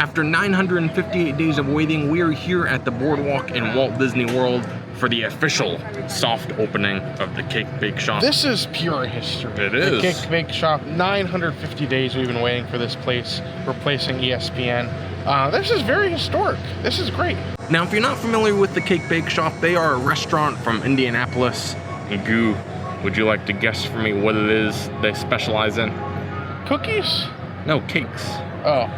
After 958 days of waiting, we are here at the boardwalk in Walt Disney World for the official soft opening of the Cake Bake Shop. This is pure history. It is. The Cake Bake Shop, 950 days we've been waiting for this place, replacing ESPN. This is very historic. This is great. Now, if you're not familiar with the Cake Bake Shop, they are a restaurant from Indianapolis. Goo, would you like to guess for me what it is they specialize in? Cookies? No, cakes. Oh,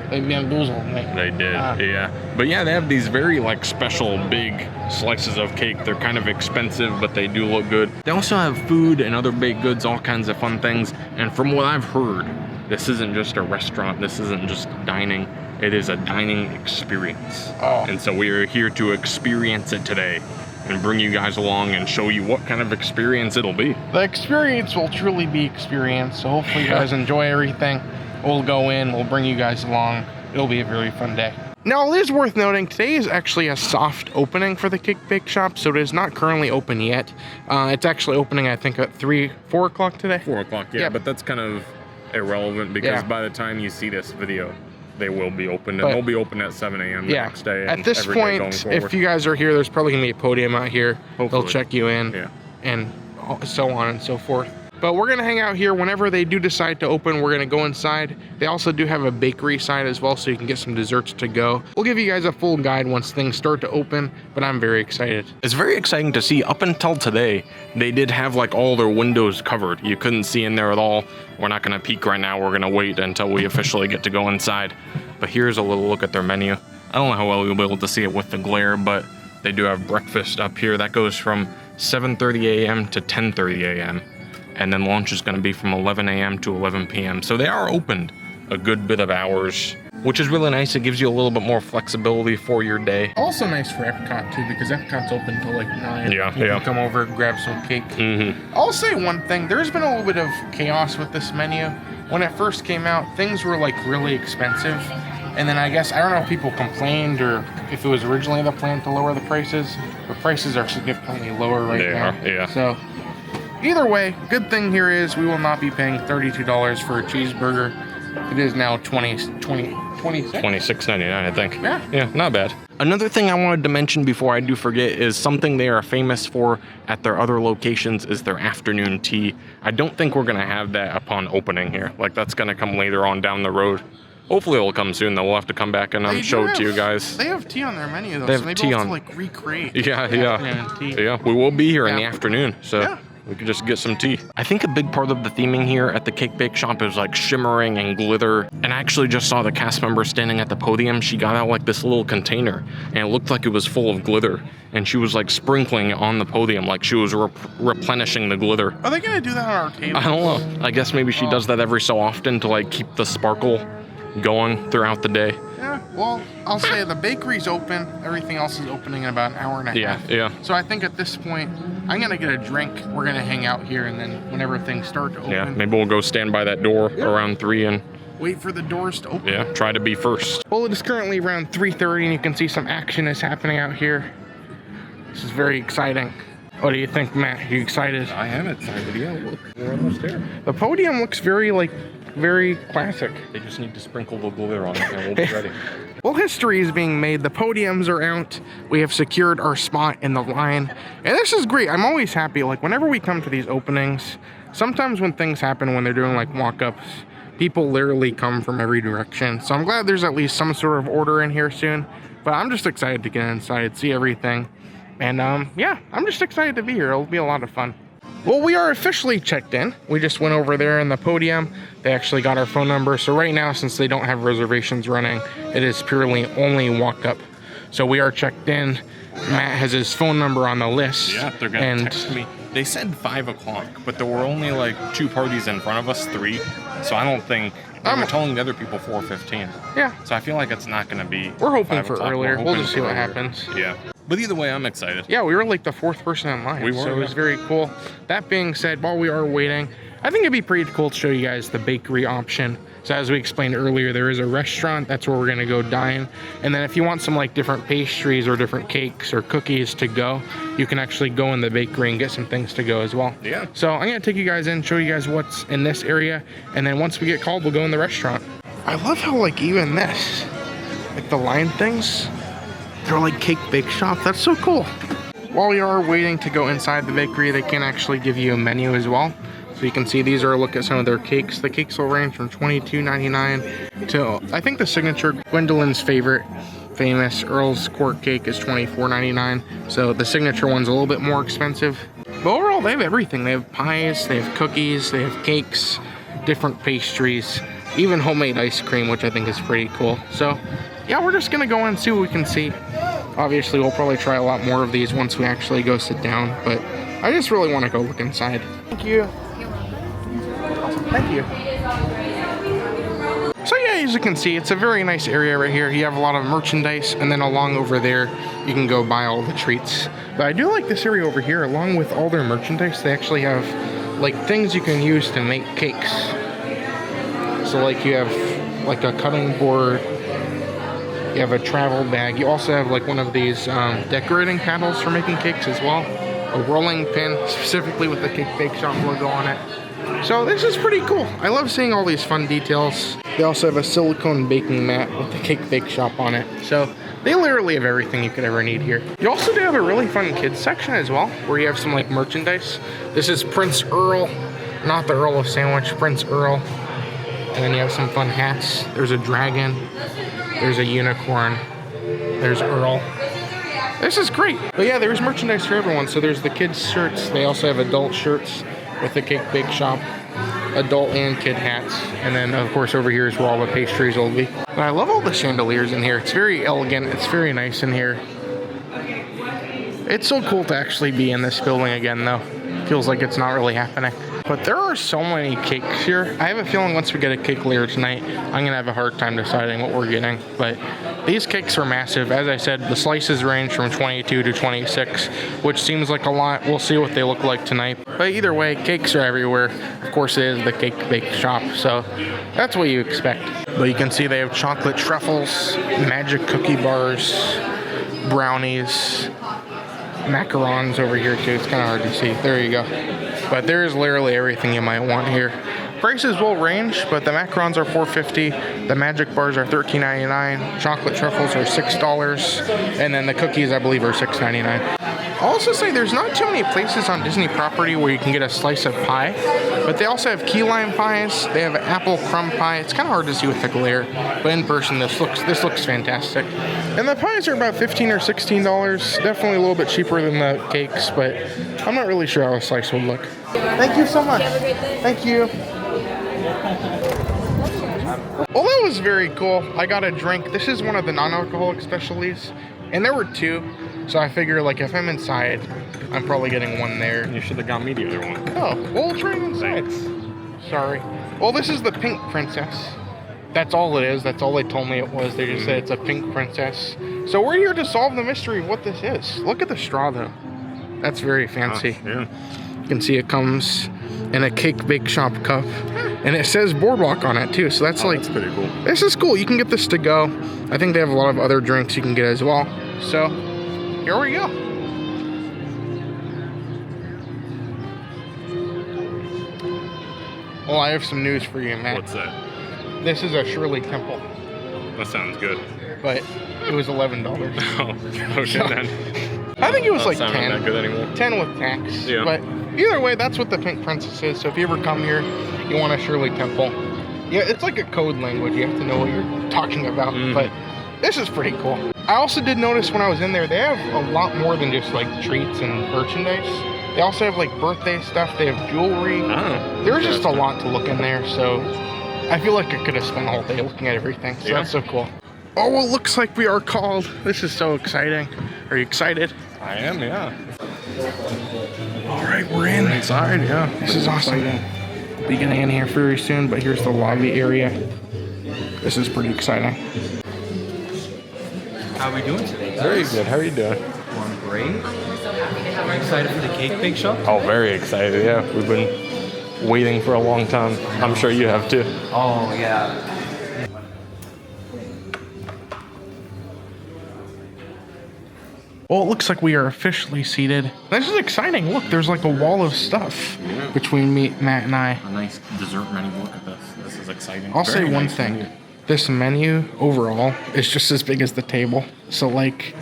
they bamboozled me. They did, yeah. But yeah, they have these very like special big slices of cake. They're kind of expensive, but they do look good. They also have food and other baked goods, all kinds of fun things. And from what I've heard, this isn't just a restaurant. This isn't just dining. It is a dining experience. Oh. And so we are here to experience it today and bring you guys along and show you what kind of experience it'll be. The experience will truly be experienced. So hopefully you guys enjoy everything. We'll go in, we'll bring you guys along. It'll be a very fun day. Now, it is worth noting, today is actually a soft opening for the Cake Bake Shop, so it is not currently open yet. It's actually opening, I think, at 4 o'clock today. 4 o'clock, yeah, but that's kind of irrelevant because by the time you see this video, they will be open, and they'll be open at 7 a.m. the next day. At this point, if you guys are here, there's probably gonna be a podium out here. Hopefully. They'll check you in, and so on and so forth. But we're gonna hang out here whenever they do decide to open. We're gonna go inside. They also do have a bakery side as well, so you can get some desserts to go. We'll give you guys a full guide once things start to open, but I'm very excited. It's very exciting to see. Up until today, they did have like all their windows covered. You couldn't see in there at all. We're not gonna peek right now. We're gonna wait until we officially get to go inside. But here's a little look at their menu. I don't know how well you'll be able to see it with the glare, but they do have breakfast up here. That goes from 7:30 a.m. to 10:30 a.m. And then lunch is going to be from 11 a.m. to 11 p.m. So they are opened a good bit of hours, which is really nice. It gives you a little bit more flexibility for your day. Also nice for Epcot too, because Epcot's open till like 9. Yeah, you can come over and grab some cake. I'll say one thing, there's been a little bit of chaos with this menu. When it first came out, things were like really expensive. And then I guess, I don't know if people complained or if it was originally the plan to lower the prices. The prices are significantly lower right now. They are, yeah. So either way, good thing here is we will not be paying $32 for a cheeseburger. It is now $26.99, I think. Yeah, not bad. Another thing I wanted to mention before I do forget is something they are famous for at their other locations is their afternoon tea. I don't think we're gonna have that upon opening here. Like that's gonna come later on down the road. Hopefully it'll come soon, though. We'll have to come back and show it to you guys. They have tea on their menu, though, they have so maybe tea we'll on. have to, like, recreate. Yeah, we will be here in the afternoon, so we could just get some tea. I think a big part of the theming here at the Cake Bake Shop is like shimmering and glitter. And I actually just saw the cast member standing at the podium. She got out like this little container, and it looked like it was full of glitter. And she was like sprinkling it on the podium, like she was replenishing the glitter. Are they gonna do that on our table? I don't know. I guess maybe she does that every so often to like keep the sparkle going throughout the day. Yeah, well, I'll say the bakery's open. Everything else is opening in about an hour and a half. Yeah. So I think at this point, I'm gonna get a drink. We're gonna hang out here, and then whenever things start to open. Yeah, maybe we'll go stand by that door around 3 and wait for the doors to open. Yeah, try to be first. Well, it is currently around 3:30, and you can see some action is happening out here. This is very exciting. What do you think, Matt? Are you excited? I am excited, yeah, look, we're almost there. The podium looks very classic. They just need to sprinkle the glitter on it and we'll be ready. Well, history is being made. The podiums are out. We have secured our spot in the line. And this is great. I'm always happy. Like, whenever we come to these openings, sometimes when things happen, when they're doing, like, walk-ups, people literally come from every direction. So I'm glad there's at least some sort of order in here soon. But I'm just excited to get inside, see everything. And, yeah, I'm just excited to be here. It'll be a lot of fun. Well, we are officially checked in. We just went over there in the podium. They actually got our phone number. So right now, since they don't have reservations running, it is purely only walk up. So we are checked in. Matt has his phone number on the list. Yeah, they're gonna text me. They said 5 o'clock, but there were only like 2 parties in front of us, 3. So I don't think, they were telling the other people 4:15. Yeah. So I feel like it's not gonna be. We're hoping for earlier. We'll just see what happens. Yeah. But either way, I'm excited. Yeah, we were like the 4th person in line. We were, so it was very cool. That being said, while we are waiting, I think it'd be pretty cool to show you guys the bakery option. So as we explained earlier, there is a restaurant. That's where we're gonna go dine. And then if you want some like different pastries or different cakes or cookies to go, you can actually go in the bakery and get some things to go as well. Yeah. So I'm gonna take you guys in, show you guys what's in this area. And then once we get called, we'll go in the restaurant. I love how like even this, like the line things. They're like cake bake shop. That's so cool. While we are waiting to go inside the bakery, they can actually give you a menu as well. So you can see these are a look at some of their cakes. The cakes will range from $22.99 to, I think the signature Gwendolyn's favorite famous Earl's Court cake is $24.99. So the signature one's a little bit more expensive. But overall, they have everything. They have pies, they have cookies, they have cakes, different pastries, even homemade ice cream, which I think is pretty cool. So yeah, we're just gonna go and see what we can see. Obviously, we'll probably try a lot more of these once we actually go sit down, but I just really want to go look inside. Thank you. Awesome. Thank you. So yeah, as you can see, it's a very nice area right here. You have a lot of merchandise, and then along over there, you can go buy all the treats. But I do like this area over here. Along with all their merchandise, they actually have like things you can use to make cakes. So like you have like a cutting board, you have a travel bag. You also have like one of these decorating paddles for making cakes as well. A rolling pin, specifically with the Cake Bake Shop logo on it. So this is pretty cool. I love seeing all these fun details. They also have a silicone baking mat with the Cake Bake Shop on it. So they literally have everything you could ever need here. You also do have a really fun kids section as well, where you have some like merchandise. This is Prince Earl, not the Earl of Sandwich, Prince Earl. And then you have some fun hats. There's a dragon. There's a unicorn. There's Earl. This is great. But yeah, there's merchandise for everyone. So there's the kids' shirts. They also have adult shirts with the Cake Bake Shop. Adult and kid hats. And then, of course, over here is where all the pastries will be. But I love all the chandeliers in here. It's very elegant. It's very nice in here. It's so cool to actually be in this building again, though. Feels like it's not really happening. But there are so many cakes here. I have a feeling once we get a cake later tonight, I'm gonna have a hard time deciding what we're getting. But these cakes are massive. As I said, the slices range from 22 to 26, which seems like a lot. We'll see what they look like tonight. But either way, cakes are everywhere. Of course, it is the Cake Bake Shop, so that's what you expect. But you can see they have chocolate truffles, magic cookie bars, brownies, macarons over here too. It's kind of hard to see. There you go. But there is literally everything you might want here. Prices will range, but the macarons are $4.50. The magic bars are $13.99. Chocolate truffles are $6. And then the cookies, I believe, are $6.99. I'll also say there's not too many places on Disney property where you can get a slice of pie, but they also have key lime pies. They have apple crumb pie. It's kind of hard to see with the glare, but in person this looks fantastic. And the pies are about $15 or $16. Definitely a little bit cheaper than the cakes, but I'm not really sure how a slice would look. Thank you so much. Thank you. Well, that was very cool. I got a drink. This is one of the non-alcoholic specialties, and there were two. So I figure, like, if I'm inside, I'm probably getting one there. You should have got me the other one. Oh, well, we'll try it inside. Sorry. Well, this is the Pink Princess. That's all it is. That's all they told me it was. They just said it's a Pink Princess. So we're here to solve the mystery of what this is. Look at the straw, though. That's very fancy. Yeah. You can see it comes in a Cake Bake Shop cup. And it says Boardwalk on it, too. So that's like... That's pretty cool. This is cool. You can get this to go. I think they have a lot of other drinks you can get as well. So... here we go. Well, I have some news for you, Matt. What's that? This is a Shirley Temple, That sounds good. but it was $11. Oh, okay then. I think it was Not like sounding 10. that good anymore. 10 with tax. Yeah. But either way, that's what the Pink Princess is. So if you ever come here, you want a Shirley Temple. Yeah, it's like a code language. You have to know what you're talking about. But this is pretty cool. I also did notice when I was in there, they have a lot more than just like treats and merchandise. They also have like birthday stuff. They have jewelry. Oh, There's just a lot to look in there. So I feel like I could have spent all day looking at everything. So that's so cool. Oh, well, looks like we are called. This is so exciting. Are you excited? I am, yeah. All right, we're in. Inside, yeah. This is awesome. Be getting in here very soon, but here's the lobby area. This is pretty exciting. How are we doing today, guys? Very good. How are you doing? Doing great. Are you excited for the Cake Bake Shop? Oh, very excited, yeah. We've been waiting for a long time. I'm sure you have too. Oh, yeah. Well, it looks like we are officially seated. This is exciting. Look, there's like a wall of stuff between me, Matt, and I. A nice dessert menu. Look at this. This is exciting. I'll say Very one nice thing. menu. this menu overall is just as big as the table. So like,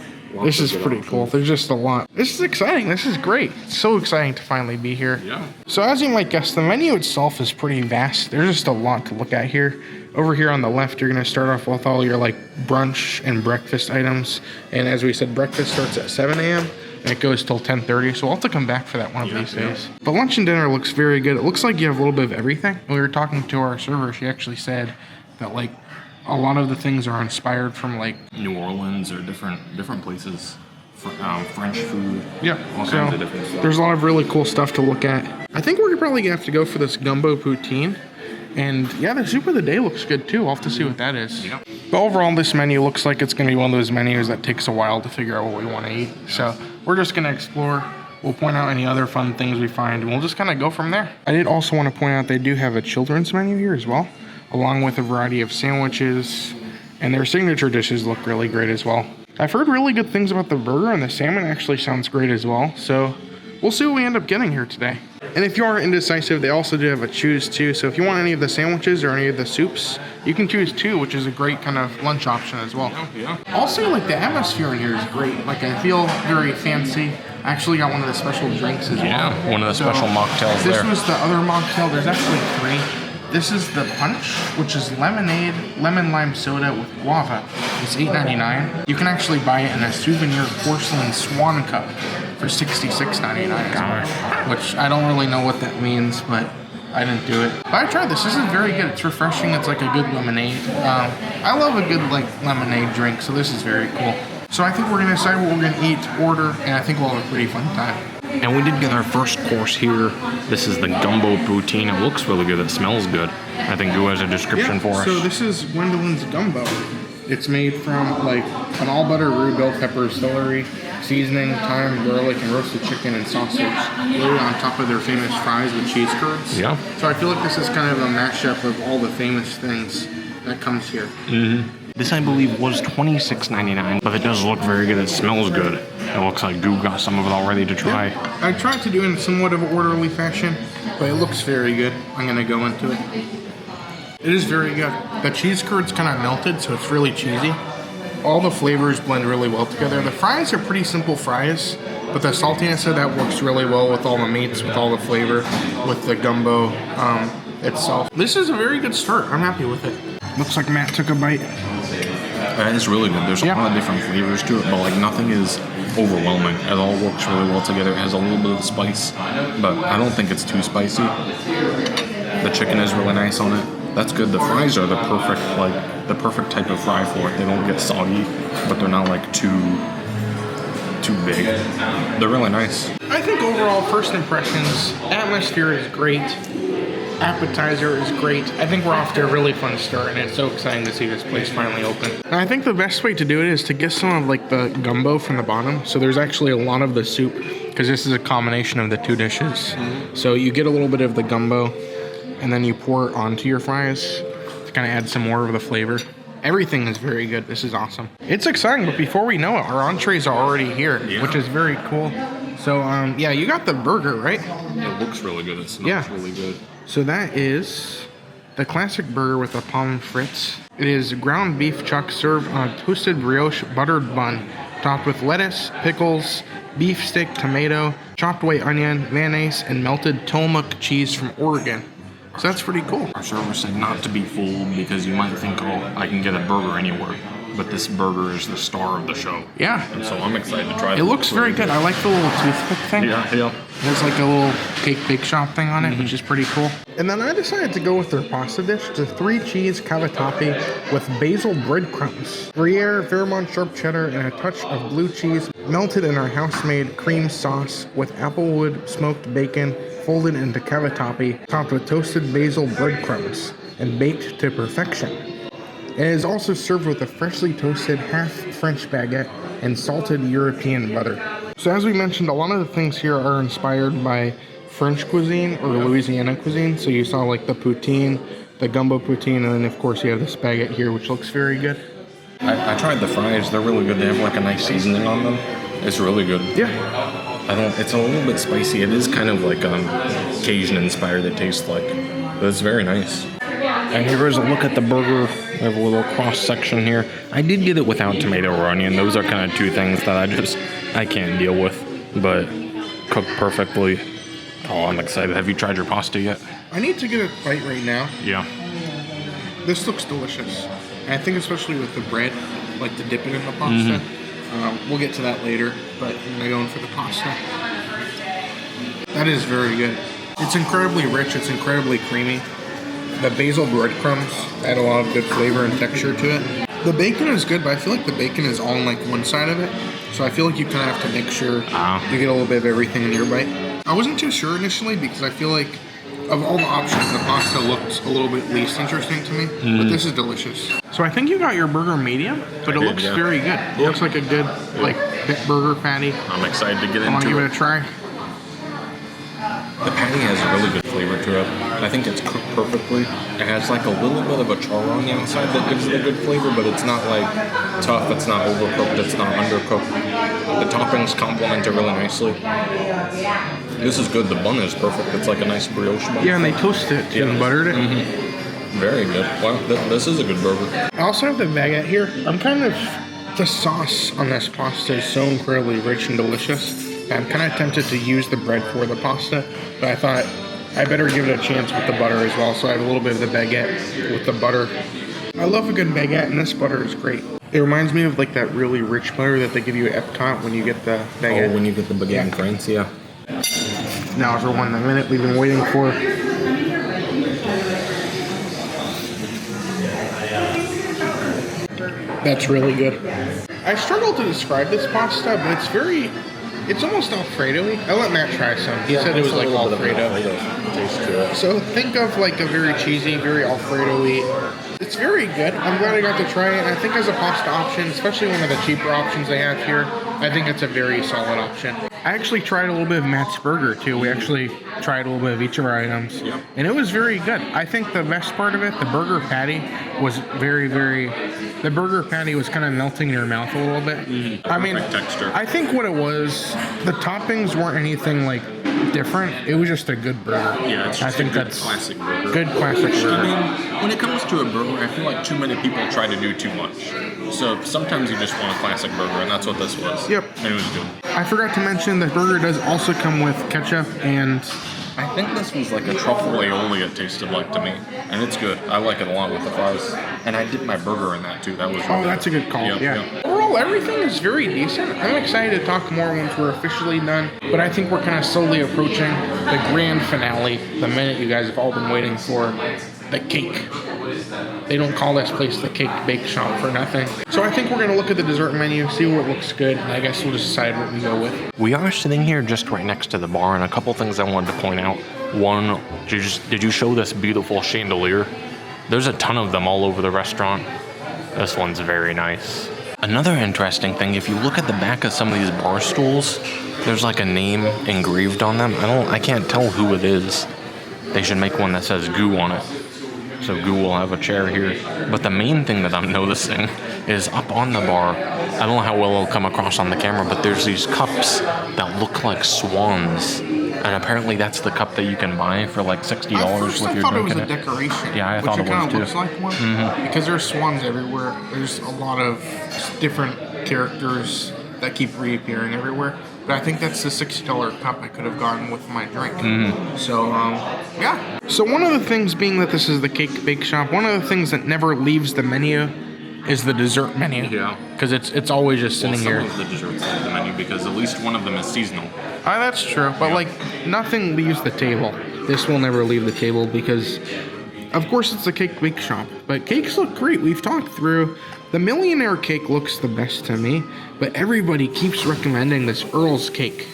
this is pretty cool. There's just a lot. This is exciting. This is great. It's so exciting to finally be here. Yeah. So as you might guess, the menu itself is pretty vast. There's just a lot to look at here. Over here on the left, you're going to start off with all your like brunch and breakfast items. And as we said, breakfast starts at 7 a.m. and it goes till 10:30. So I'll have to come back for that one of these days. But lunch and dinner looks very good. It looks like you have a little bit of everything. When we were talking to our server, she actually said that like a lot of the things are inspired from like New Orleans or different places. French food. Yeah, all so kinds of different stuff. There's a lot of really cool stuff to look at. I think we're probably gonna have to go for this gumbo poutine. And yeah, the soup of the day looks good too. I'll have to see what that is. Yeah. But overall, this menu looks like it's gonna be one of those menus that takes a while to figure out what we want to eat. So we're just gonna explore. We'll point out any other fun things we find, and we'll just kind of go from there. I did also want to point out they do have a children's menu here as well, along with a variety of sandwiches, and their signature dishes look really great as well. I've heard really good things about the burger, and the salmon actually sounds great as well. So we'll see what we end up getting here today. And if you are indecisive, they also do have a choose two. So if you want any of the sandwiches or any of the soups, you can choose two, which is a great kind of lunch option as well. Yeah. Also, like the atmosphere in here is great. Like I feel very fancy. I actually got one of the special drinks as well. Yeah, one of the special mocktails This there. was the other mocktail. There's actually three. This is the punch, which is lemonade, lemon lime soda with guava. It's $8.99. You can actually buy it in a souvenir porcelain swan cup for $66.99, which I don't really know what that means, but I didn't do it. But I tried this. This is very good. It's refreshing. It's like a good lemonade. I love a good like lemonade drink, so this is very cool. So I think we're gonna decide what we're gonna eat, order, and I think we'll have a pretty fun time. And we did get our first course here. This is the gumbo poutine. It looks really good. It smells good. I think Gu has a description for us. So this is Gwendolyn's gumbo. It's made from like an all butter roux, bell peppers, celery, seasoning, thyme, garlic, and roasted chicken and sausage. Really on top of their famous fries with cheese curds. Yeah. So I feel like this is kind of a mashup of all the famous things that comes here. Mm-hmm. This, I believe, was $26.99, but it does look very good. It smells good. It looks like Gu got some of it all ready to try. Yeah. I tried to do it in somewhat of an orderly fashion, but it looks very good. I'm gonna go into it. It is very good. The cheese curd's kind of melted, so it's really cheesy. All the flavors blend really well together. The fries are pretty simple fries, but the saltiness of that works really well with all the meats, with all the flavor, with the gumbo itself. This is a very good start. I'm happy with it. Looks like Matt took a bite. It's really good. There's a lot of different flavors to it, but like nothing is overwhelming. It all works really well together. It has a little bit of spice, but I don't think it's too spicy. The chicken is really nice on it. That's good. The fries are the perfect type of fry for it. They don't get soggy, but they're not like too big. They're really nice. I think overall, first impressions, atmosphere is great. Appetizer is great. I think we're off to a really fun start, and it's so exciting to see this place finally open. And I think the best way to do it is to get some of like the gumbo from the bottom. So there's actually a lot of the soup, because this is a combination of the two dishes. So you get a little bit of the gumbo, and then you pour it onto your fries to kind of add some more of the flavor. Everything is very good. This is awesome. It's exciting, but before we know it, our entrees are already here, which is very cool. So yeah, you got the burger, right? It looks really good. It smells really good. So that is the classic burger with the pommes frites. It is ground beef chuck served on a toasted brioche buttered bun, topped with lettuce, pickles, beef stick, tomato, chopped white onion, mayonnaise, and melted Tillamook cheese from Oregon. So that's pretty cool. Our server said not to be fooled because you might think, oh, I can get a burger anywhere. But this burger is the star of the show. Yeah. And so I'm excited to try it. It looks very good. I like the little toothpick thing. Yeah. There's like a little cake bake shop thing on it, which is pretty cool. And then I decided to go with their pasta dish, the 3-cheese cavatappi with basil breadcrumbs, Gruyere, Vermont sharp cheddar, and a touch of blue cheese melted in our house-made cream sauce with applewood smoked bacon folded into cavatappi, topped with toasted basil breadcrumbs and baked to perfection. It is also served with a freshly toasted half French baguette and salted European butter. So as we mentioned, a lot of the things here are inspired by French cuisine or Louisiana cuisine. So you saw like the poutine, the gumbo poutine, and then of course you have this baguette here, which looks very good. I tried the fries. They're really good. They have like a nice seasoning on them. It's really good. Yeah. It's a little bit spicy. It is kind of like Cajun inspired, it tastes like. But it's very nice. And here is a look at the burger. We have a little cross section here. I did get it without tomato or onion. Those are kind of two things that I can't deal with, but cooked perfectly. Oh, I'm excited. Have you tried your pasta yet? I need to get a bite right now. Yeah. This looks delicious. And I think especially with the bread, like to dip it in the pasta. We'll get to that later, but I'm going for the pasta. That is very good. It's incredibly rich. It's incredibly creamy. The basil breadcrumbs add a lot of good flavor and texture to it. The bacon is good, but I feel like the bacon is all on like one side of it. So I feel like you kind of have to make sure you get a little bit of everything in your bite. I wasn't too sure initially because I feel like of all the options, the pasta looked a little bit least interesting to me. But this is delicious. So I think you got your burger medium, but it looks very good. It looks like a good like burger patty. I'm excited to get into it. I want to give it a try. The patty has a really good flavor to it. I think it's cooked perfectly. It has like a little bit of a char on the outside that gives it a good flavor, but it's not like tough, it's not overcooked, it's not undercooked. The toppings complement it really nicely. This is good. The bun is perfect. It's like a nice brioche bun. Yeah, and they toasted it too and buttered it. Very good. Wow, this is a good burger. I also have the baguette here. The sauce on this pasta is so incredibly rich and delicious. I'm kind of tempted to use the bread for the pasta, but I thought I better give it a chance with the butter as well. So I have a little bit of the baguette with the butter. I love a good baguette, and this butter is great. It reminds me of like that really rich butter that they give you at Epcot when you get the baguette. Oh, when you get the baguette in France, yeah. Now for 1 minute we've been waiting for. That's really good. I struggle to describe this pasta, but it's almost Alfredo-y. I let Matt try some. He said it was like Alfredo. Taste to it. So think of like a very cheesy, very Alfredo-y. It's very good. I'm glad I got to try it. And I think as a pasta option, especially one of the cheaper options they have here, I think it's a very solid option. I actually tried a little bit of Matt's burger too. We actually tried a little bit of each of our items. Yep. And it was very good. I think the best part of it, the burger patty, was the burger patty was kind of melting in your mouth a little bit. I mean, texture. I think what it was, the toppings weren't anything like different. It was just a good burger. Yeah, it's just that's classic burger. Good classic burger. I mean, when it comes to a burger, I feel like too many people try to do too much. So sometimes you just want a classic burger, and that's what this was. Yep. And it was good. I forgot to mention the burger does also come with ketchup and... I think this was like a truffle aioli it tasted like to me, and it's good. I like it a lot with the fries, and I dipped my burger in that too. That was really that's a good call. Yep, yeah. Yep. Overall, everything is very decent. I'm excited to talk more once we're officially done, but I think we're kind of slowly approaching the grand finale, the minute you guys have all been waiting for, the cake. They don't call this place the Cake Bake Shop for nothing. So I think we're going to look at the dessert menu, see what looks good, and I guess we'll just decide what we go with. We are sitting here just right next to the bar, and a couple things I wanted to point out. One, did you show this beautiful chandelier? There's a ton of them all over the restaurant. This one's very nice. Another interesting thing, if you look at the back of some of these bar stools, there's like a name engraved on them. I can't tell who it is. They should make one that says Goo on it. So Goo will have a chair here. But the main thing that I'm noticing is up on the bar, I don't know how well it'll come across on the camera, but there's these cups that look like swans. And apparently that's the cup that you can buy for like $60 with your drink in it. I thought it was a decoration. Yeah, I thought it was too. Which it kind of looks like one. Because there's swans everywhere. There's a lot of different characters that keep reappearing everywhere. But I think that's the $60 cup I could have gotten with my drink. So, yeah. So one of the things being that this is the Cake Bake Shop, one of the things that never leaves the menu is the dessert menu. Yeah. Because it's always just sitting here. Some of the desserts leave the menu because at least one of them is seasonal. That's true. But like nothing leaves the table. This will never leave the table because, of course, it's a Cake Bake Shop. But cakes look great. We've talked through. The Millionaire cake looks the best to me, but everybody keeps recommending this Earl's cake.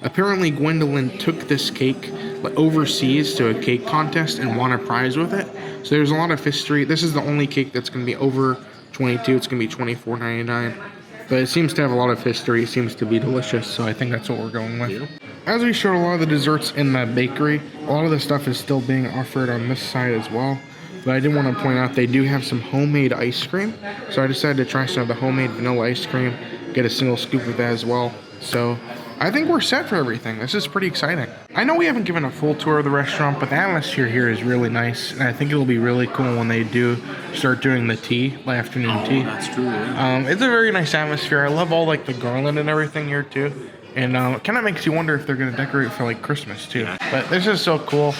Apparently, Gwendolyn took this cake overseas to a cake contest and won a prize with it. So there's a lot of history. This is the only cake that's going to be over 22. It's going to be $24.99. But it seems to have a lot of history. It seems to be delicious, so I think that's what we're going with. Yeah. As we showed a lot of the desserts in the bakery, a lot of the stuff is still being offered on this side as well. But I did want to point out they do have some homemade ice cream. So I decided to try some of the homemade vanilla ice cream, get a single scoop of that as well. So I think we're set for everything. This is pretty exciting. I know we haven't given a full tour of the restaurant, but the atmosphere here is really nice. And I think it'll be really cool when they do start doing the afternoon tea. That's true. Yeah. It's a very nice atmosphere. I love all like the garland and everything here too. And it kind of makes you wonder if they're going to decorate for like Christmas too. Yeah. But this is so cool.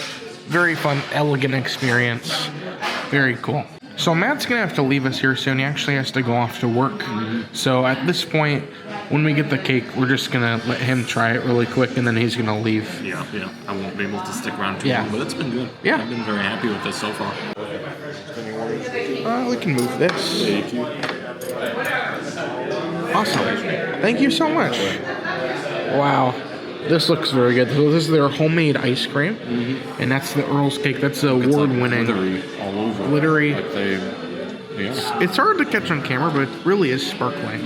Very fun, elegant experience. Very cool. So Matt's going to have to leave us here soon. He actually has to go off to work. So at this point, when we get the cake, we're just going to let him try it really quick, and then he's going to leave. Yeah. I won't be able to stick around too long, but it's been good. Yeah. I've been very happy with this so far. We can move this. Thank you. Awesome. Thank you so much. Wow. This looks very good. So this is their homemade ice cream, and that's the Earl's cake. That's the award-winning. Glittery all over. Glittery. Like they, yeah. It's hard to catch on camera, but it really is sparkling.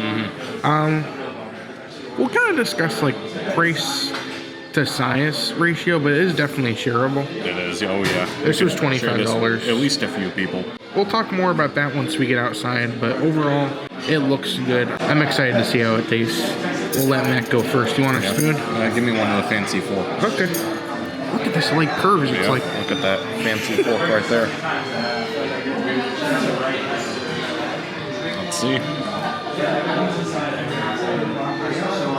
We'll kind of discuss like price to size ratio, but it is definitely shareable. It is. Oh yeah. This was $25. At least a few people. We'll talk more about that once we get outside, but overall, it looks good. I'm excited to see how it tastes. We'll let Matt go first. You want a spoon? Give me one of the fancy forks. Okay. Look at this, like curves. It's like look at that fancy fork right there. Let's see.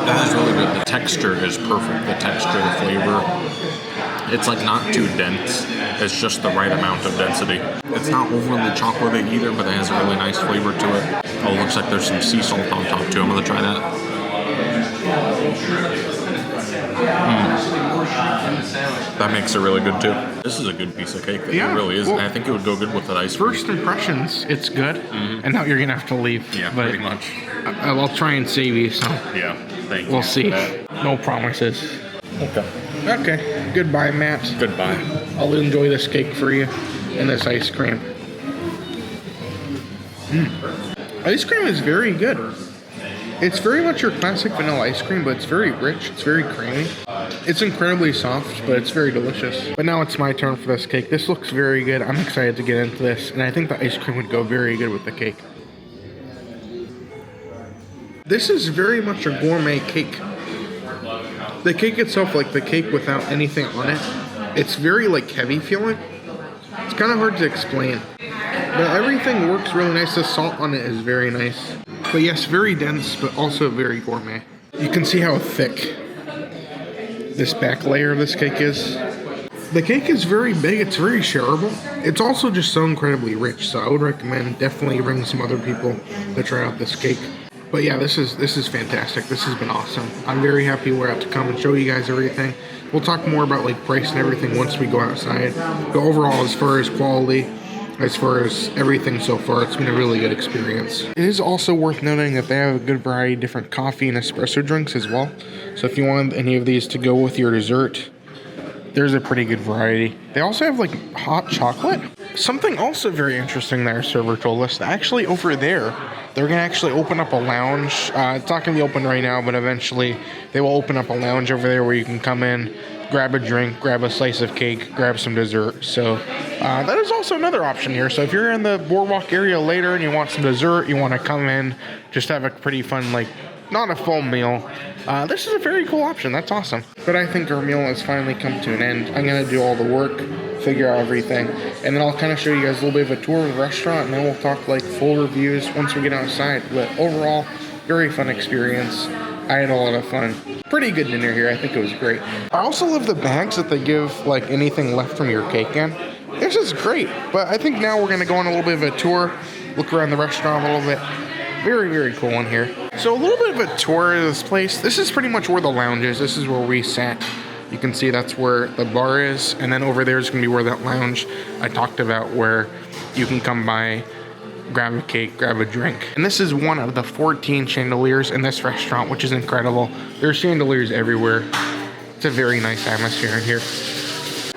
That is really good. The texture is perfect. The texture, the flavor. It's like not too dense. It's just the right amount of density. It's not overly chocolatey either, but it has a really nice flavor to it. Oh, looks like there's some sea salt on top too. I'm gonna try that. That makes it really good too. This is a good piece of cake. Yeah, It really is. well, And I think it would go good with that ice cream. first impressions, it's good. And now you're gonna have to leave. Yeah, but pretty much. I'll try and save you some. Yeah, thank you. We'll see. No promises. Okay. Okay. Goodbye, Matt. Goodbye. I'll enjoy this cake for you and this ice cream. Ice cream is very good. It's very much your classic vanilla ice cream, but it's very rich. It's very creamy. It's incredibly soft, but it's very delicious. But now it's my turn for this cake. This looks very good. I'm excited to get into this, and I think the ice cream would go very good with the cake. This is very much a gourmet cake. The cake itself, like the cake without anything on it, it's very like heavy feeling. It's kind of hard to explain. But everything works really nice. The salt on it is very nice. But yes, very dense, but also very gourmet. You can see how thick this back layer of this cake is. The cake is very big. It's very shareable. It's also just so incredibly rich. So I would recommend definitely bring some other people to try out this cake. But yeah, this is fantastic. This has been awesome. I'm very happy we're out to come and show you guys everything. We'll talk more about like price and everything once we go outside. But overall, as far as quality, as far as everything so far, it's been a really good experience. It is also worth noting that they have a good variety of different coffee and espresso drinks as well. So if you want any of these to go with your dessert, there's a pretty good variety. They also have like hot chocolate. Something also very interesting that our server told us, that actually over there, they're going to actually open up a lounge. It's not going to be open right now, but eventually they will open up a lounge over there where you can come in, grab a drink, grab a slice of cake, grab some dessert. So that is also another option here. So if you're in the Boardwalk area later and you want some dessert, you want to come in, just have a pretty fun, like, not a full meal, this is a very cool option. That's awesome. But I think our meal has finally come to an end. I'm going to do all the work, figure out everything, and then I'll kind of show you guys a little bit of a tour of the restaurant, and then we'll talk like full reviews once we get outside. But overall, very fun experience. I had a lot of fun. Pretty good dinner here. I think it was great. I also love the bags that they give like anything left from your cake in. This is great. But I think now we're going to go on a little bit of a tour, look around the restaurant a little bit. Very, very cool in here. So a little bit of a tour of this place. This is pretty much where the lounge is. This is where we sat. You can see that's where the bar is. And then over there is going to be where that lounge I talked about, where you can come by, grab a cake, grab a drink. And this is one of the 14 chandeliers in this restaurant, which is incredible. There's chandeliers everywhere. It's a very nice atmosphere in here.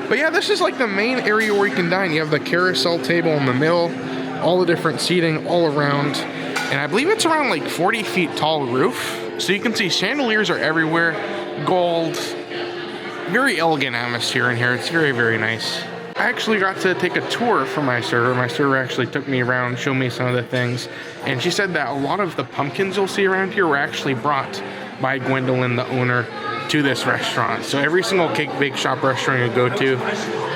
But yeah, this is like the main area where you can dine. You have the carousel table in the middle, all the different seating all around. And I believe it's around like 40 feet tall roof. So you can see chandeliers are everywhere, gold, very elegant atmosphere in here. It's very, very nice. I actually got to take a tour from my server. My server actually took me around, showed me some of the things. And she said that a lot of the pumpkins you'll see around here were actually brought by Gwendolyn, the owner, to this restaurant. So every single cake bake shop restaurant you go to,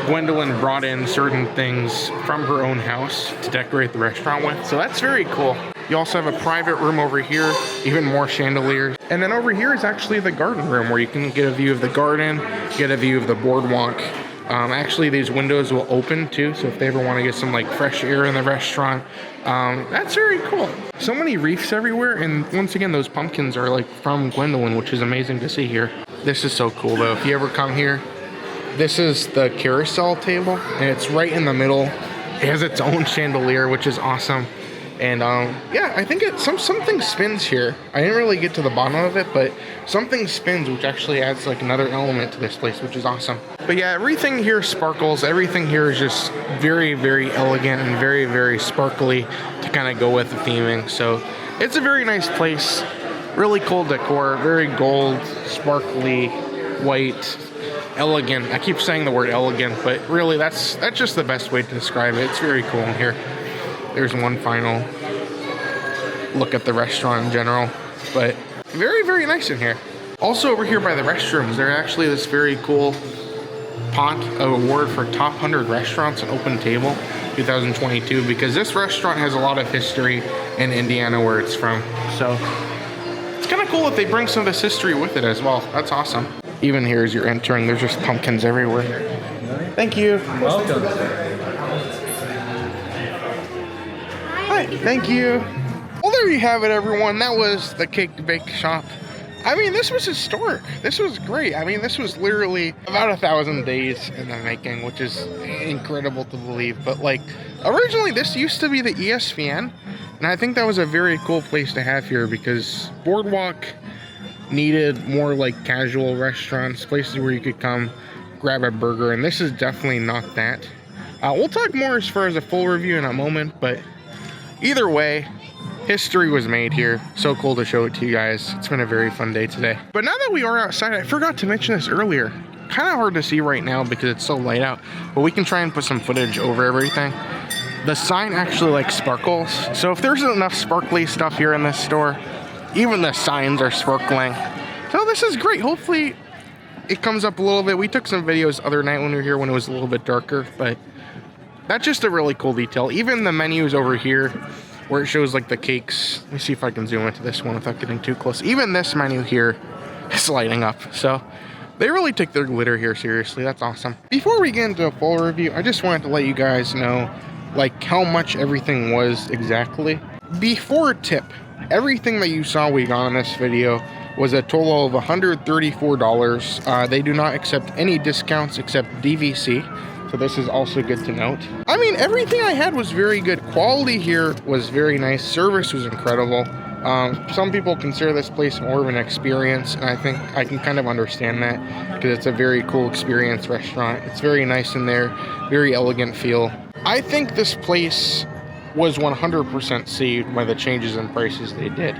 Gwendolyn brought in certain things from her own house to decorate the restaurant with. So that's very cool. You also have a private room over here, even more chandeliers. And then over here is actually the garden room where you can get a view of the garden, get a view of the boardwalk. Actually, these windows will open too, so if they ever want to get some like fresh air in the restaurant, that's very cool. So many wreaths everywhere, and once again, those pumpkins are like from Gwendolyn, which is amazing to see here. This is so cool though. If you ever come here, this is the carousel table, and it's right in the middle. It has its own chandelier, which is awesome. And yeah, I think something spins here. I didn't really get to the bottom of it, but something spins, which actually adds like another element to this place, which is awesome. But yeah, everything here sparkles. Everything here is just very, very elegant and very, very sparkly to kind of go with the theming. So it's a very nice place. Really cool decor, very gold, sparkly, white, elegant. I keep saying the word elegant, but really that's just the best way to describe it. It's very cool in here. There's one final look at the restaurant in general, but very, very nice in here. Also over here by the restrooms, there's actually this very cool pot award for top 100 restaurants at Open Table 2022, because this restaurant has a lot of history in Indiana where it's from. So it's kind of cool that they bring some of this history with it as well. That's awesome. Even here as you're entering, there's just pumpkins everywhere. Thank you. Welcome. Hi, thank you. Well, there you have it, everyone. That was the cake bake shop. I mean, this was historic. This was great. I mean, this was literally about 1,000 days in the making, which is incredible to believe. But like, originally this used to be the ESPN, and I think that was a very cool place to have here because Boardwalk needed more like casual restaurants, places where you could come grab a burger, and this is definitely not that. We'll talk more as far as a full review in a moment, but either way, history was made here. So cool to show it to you guys. It's been a very fun day today. But now that we are outside, I forgot to mention this earlier. Kind of hard to see right now because it's so light out, but we can try and put some footage over everything. The sign actually like sparkles. So if there's enough sparkly stuff here in this store, even the signs are sparkling. So this is great. Hopefully it comes up a little bit. We took some videos the other night when we were here when it was a little bit darker, but that's just a really cool detail. Even the menus over here where it shows like the cakes. Let me see if I can zoom into this one without getting too close. Even this menu here is lighting up. So they really take their glitter here seriously. That's awesome. Before we get into a full review, I just wanted to let you guys know like how much everything was exactly. Before tip, everything that you saw we got in this video was a total of $134. They do not accept any discounts except DVC. So this is also good to note. I mean, everything I had was very good. Quality here was very nice. Service was incredible. Some people consider this place more of an experience, and I think I can kind of understand that because it's a very cool experience restaurant. It's very nice in there, very elegant feel. I think this place was 100% saved by the changes in prices they did.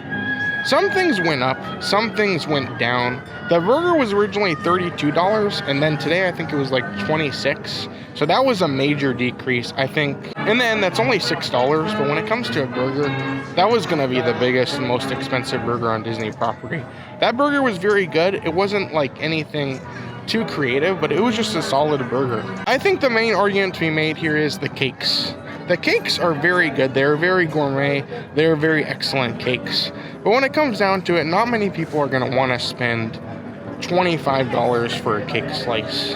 Some things went up, some things went down. The burger was originally $32, and then today I think it was like $26. So that was a major decrease. I think in the end that's only $6, but when it comes to a burger, that was gonna be the biggest and most expensive burger on Disney property. That burger was very good. It wasn't like anything too creative, but it was just a solid burger. I think the main argument to be made here is the cakes. The cakes are very good. They're very gourmet. They're very excellent cakes. But when it comes down to it, not many people are going to want to spend $25 for a cake slice.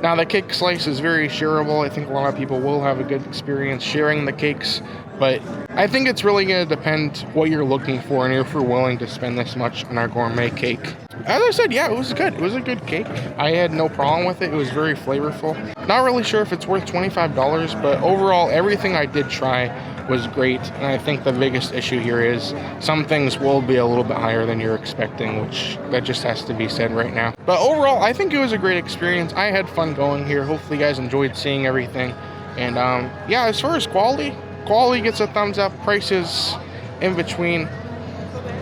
Now, the cake slice is very shareable. I think a lot of people will have a good experience sharing the cakes. But I think it's really going to depend what you're looking for and if you're willing to spend this much on our gourmet cake. As I said, yeah, it was good. It was a good cake. I had no problem with it. It was very flavorful. Not really sure if it's worth $25, but overall, everything I did try was great. And I think the biggest issue here is some things will be a little bit higher than you're expecting, which that just has to be said right now. But overall, I think it was a great experience. I had fun going here. Hopefully you guys enjoyed seeing everything. And yeah, as far as quality gets a thumbs up. Prices in between.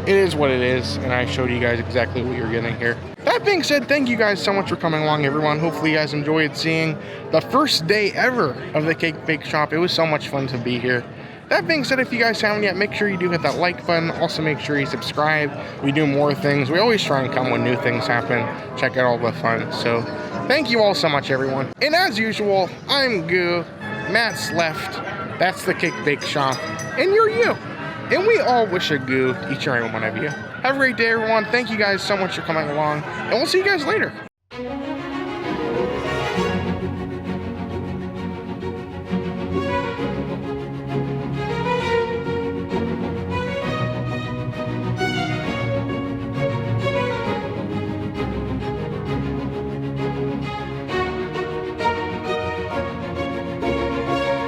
It is what it is, and I showed you guys exactly what you're getting here. That being said, thank you guys so much for coming along, everyone. Hopefully you guys enjoyed seeing the first day ever of the Cake Bake Shop. It was so much fun to be here. That being said, if you guys haven't yet, make sure you do hit that like button. Also, make sure you subscribe. We do more things. We always try and come when new things happen. Check out all the fun. So, thank you all so much, everyone. And as usual, I'm Goo. Matt's left. That's the Cake Bake Shop. And you're you. And we all wish a goo to each and every one of you. Have a great day, everyone. Thank you guys so much for coming along. And we'll see you guys later.